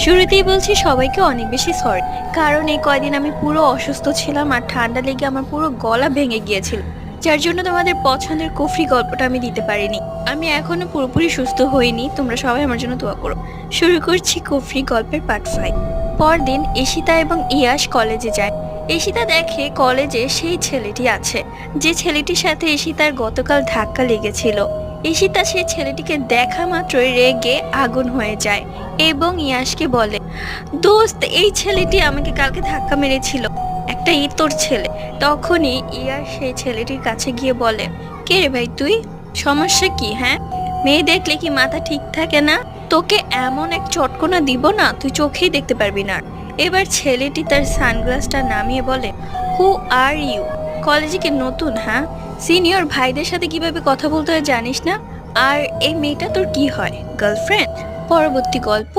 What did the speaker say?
শুরুতেই বলছি সবাইকে অনেক বেশি সরি, কারণ এই কয়দিন আমি পুরো অসুস্থ ছিলাম আর ঠান্ডা লেগে আমার পুরো গলা ভেঙে গিয়েছিল, যার জন্য তোমাদের পছন্দের কুফরি গল্পটা আমি দিতে পারিনি। আমি এখনো পুরোপুরি সুস্থ হইনি, তোমরা সবাই আমার জন্য দোয়া করো। শুরু করছি কুফরি গল্পের পার্ট 5। পরদিন ঈশিতা এবং ইয়াশ কলেজে যায়। ঈশিতা দেখে কলেজে সেই ছেলেটি আছে, যে ছেলেটির সাথে ঈশিতার গতকাল ধাক্কা লেগেছিল। ঈশিতা সেই ছেলেটিকে দেখা মাত্রই রেগে আগুন হয়ে যায় এবং ইয়াশকে বলে, দোস্ত, এই ছেলেটি আমাকে কালকে ধাক্কা মেরেছিল, একটা ইতর ছেলে। তখনই ইয়াশ সেই ছেলেটির কাছে গিয়ে বলে, কে রে ভাই তুই, সমস্যা কি? হ্যাঁ, মেয়ে দেখলে কি মাথা ঠিক থাকে না? তোকে এমন এক চটকনা দিব না, তুই চোখেই দেখতে পারবি না। এবার ছেলেটি তার সানগ্লাসটা নামিয়ে বলে, হু আর ইউ? কলেজে কি নতুন? হ্যাঁ, সিনিয়র ভাইদের সাথে কিভাবে কথা বলতে হয় জানিস না? আর এই মেয়েটা তোর কি হয়, গার্লফ্রেন্ড? পরবর্তী গল্প।